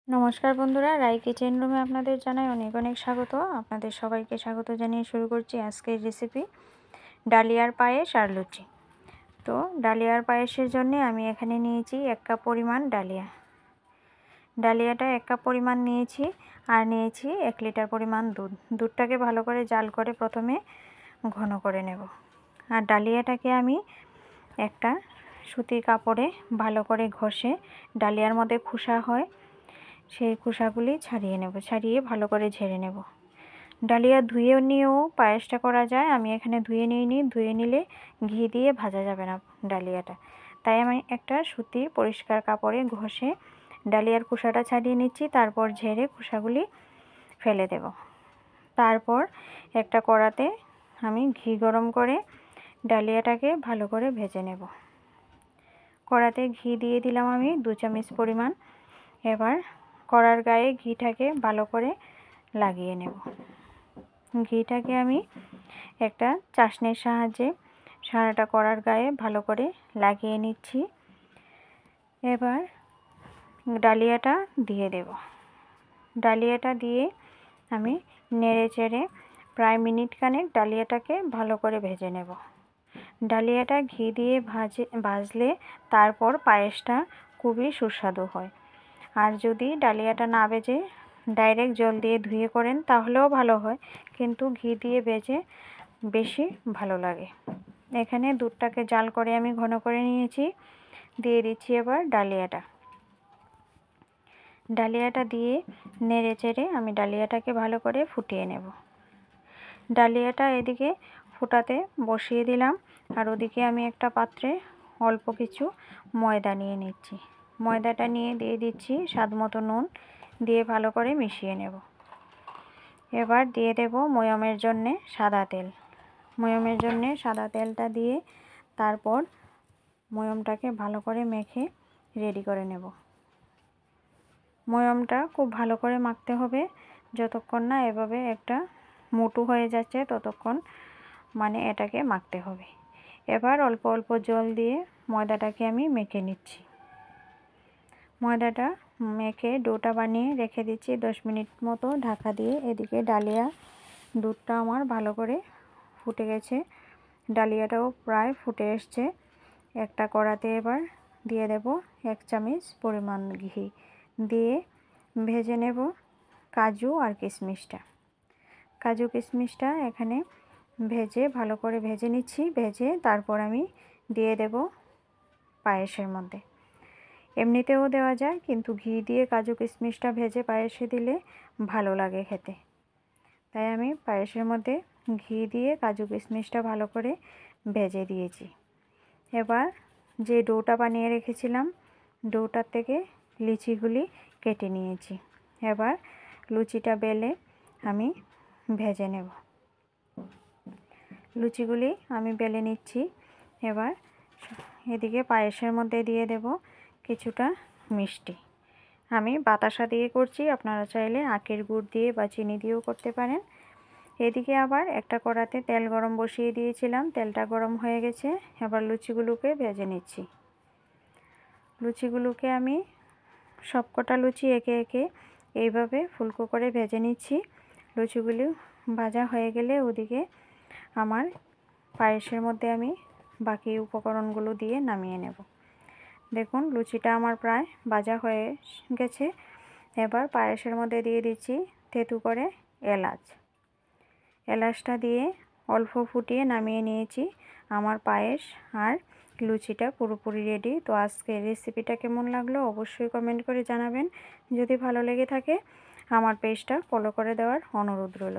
নমস্কার বন্ধুরা, রাই কিচেন রুমে আপনাদের জানাই অনেক অনেক স্বাগত। আপনাদের সবাইকে স্বাগত জানিয়ে শুরু করছি আজকের রেসিপি ডালিয়ার পায়েস আর লুচি। তো ডালিয়ার পায়েসের জন্য আমি এখানে নিয়েছি 1 কাপ পরিমাণ ডালিয়াটা 1 কাপ পরিমাণ নিয়েছি, আর নিয়েছি 1 লিটার পরিমাণ দুধটাকে ভালো করে জাল করে প্রথমে ঘন করে নেব। আর ডালিয়াটাকে আমি একটা সুতির কাপড়ে ভালো করে ঘষে, ডালিয়ার মধ্যে খোসা হয় সেই খোসাগুলি ছাড়িয়ে ভালো করে ঝেড়ে নেব। ডালিয়া ধুয়ে নিয়েও পায়েসটা করা যায়, আমি এখানে ধুয়ে নিইনি। ধুয়ে নিলে ঘি দিয়ে ভাজা যাবে না ডালিয়াটা, তাই আমি একটা সুতির পরিষ্কার কাপড়ে ঘষে ডালিয়ার খোসাটা ছাড়িয়ে নিচ্ছি। তারপর ঝেড়ে খোসাগুলি ফেলে দেব। তারপর একটা কড়াতে আমি ঘি গরম করে ডালিয়াটাকে ভালো করে ভেজে নেব। কড়াতে ঘি দিয়ে দিলাম আমি 2 চামচ পরিমাণ। এবার কড়ার গায়ে ঘিটাকে ভালো করে লাগিয়ে নেব। ঘিটাকে আমি একটা চাশনির সাহায্যে সারাটা কড়ার গায়ে ভালো করে লাগিয়ে নিচ্ছি। এবার ডালিয়াটা দিয়ে দেব। ডালিয়াটা দিয়ে আমি নেড়ে চেড়ে প্রায় মিনিট খানেক ডালিয়াটাকে ভালো করে ভেজে নেব। ডালিয়াটা ঘি দিয়ে ভাজলে তারপর পায়েসটা খুবই সুস্বাদু হয়। আর যদি ডালিয়াটা না ভেজে ডাইরেক্ট জল দিয়ে ধুয়ে করেন তাহলেও ভালো হয়, কিন্তু ঘি দিয়ে ভেজে বেশি ভালো লাগে। এখানে দুধটাকে জাল করে আমি ঘন করে নিয়েছি। দিয়ে দিচ্ছি এবার ডালিয়াটা দিয়ে নেড়ে চেড়ে আমি ডালিয়াটাকে ভালো করে ফুটিয়ে নেব। ডালিয়াটা এদিকে ফুটাতে বসিয়ে দিলাম, আর ওদিকে আমি একটা পাত্রে অল্প কিছু ময়দা নিয়ে নিচ্ছি। ময়দাটা নিয়ে দিয়ে দিচ্ছি স্বাদ মতো নুন, দিয়ে ভালো করে মিশিয়ে নেব। এবার দিয়ে দেব ময়ামের জন্যে সাদা তেল। ময়ামের জন্যে সাদা তেলটা দিয়ে তারপর ময়ামটাকে ভালো করে মেখে রেডি করে নেব। ময়ামটা খুব ভালো করে মাখতে হবে, যতক্ষণ না এভাবে একটা মুঠো হয়ে যাচ্ছে ততক্ষণ এটাকে মাখতে হবে। এবার অল্প অল্প জল দিয়ে ময়দাটাকে আমি মেখে নিচ্ছি। ময়দাটা মেখে ডোটা বানিয়ে রেখে দিচ্ছি 10 মিনিট মতো ঢাকা দিয়ে। এদিকে ডালিয়া দুধটা আমার ভালো করে ফুটে গেছে, ডালিয়াটাও প্রায় ফুটে এসছে। একটা কড়াতে এবার দিয়ে দেব 1 চামচ পরিমাণ ঘি, দিয়ে ভেজে নেব কাজু আর কিশমিশটা। কাজু কিশমিশটা এখানে ভালো করে ভেজে নিচ্ছি। ভেজে তারপর আমি দিয়ে দেব পায়েসের মধ্যে। এমনিতেও দেওয়া যায়, কিন্তু ঘি দিয়ে কাজু কিশমিশটা ভেজে পায়েসে দিলে ভালো লাগে খেতে, তাই আমি পায়েসের মধ্যে ঘি দিয়ে কাজু কিশমিশটা ভালো করে ভেজে দিয়েছি। এবার যে ডোটা বানিয়ে রেখেছিলাম, ডোটার থেকে লিচিগুলি কেটে নিয়েছি। এবার লুচিটা বেলে আমি ভেজে নেব। লুচিগুলি আমি বেলে নিচ্ছি। এবার এদিকে পায়েসের মধ্যে দিয়ে দেব কিছুটা মিষ্টি। আমি বাতাসা দিয়ে করছি, আপনারা চাইলে আখের গুড় দিয়ে বা চিনি দিয়েও করতে পারেন। এদিকে আবার একটা কড়াতে তেল গরম বসিয়ে দিয়েছিলাম, তেলটা গরম হয়ে গেছে। এবার লুচিগুলোকে ভেজে নিচ্ছি। লুচিগুলোকে আমি সবকটা লুচি একে একে এইভাবে ফুলকো করে ভেজে নিচ্ছি। লুচিগুলো ভাজা হয়ে গেলে ওদিকে আমার পায়েসের মধ্যে আমি বাকি উপকরণগুলো দিয়ে নামিয়ে নেব। দেখুন লুচিটা আমার প্রায় ভাজা হয়ে গেছে। এবার পায়েসের মধ্যে দিয়ে দিচ্ছি থেতু করে এলাচটা দিয়ে অল্প ফুটিয়ে নামিয়ে নিয়েছি। আমার পায়েস আর লুচিটা পুরোপুরি রেডি। তো আজকের রেসিপিটা কেমন লাগলো অবশ্যই কমেন্ট করে জানাবেন। যদি ভালো লেগে থাকে আমার পেজটা ফলো করে দেওয়ার অনুরোধ রইল।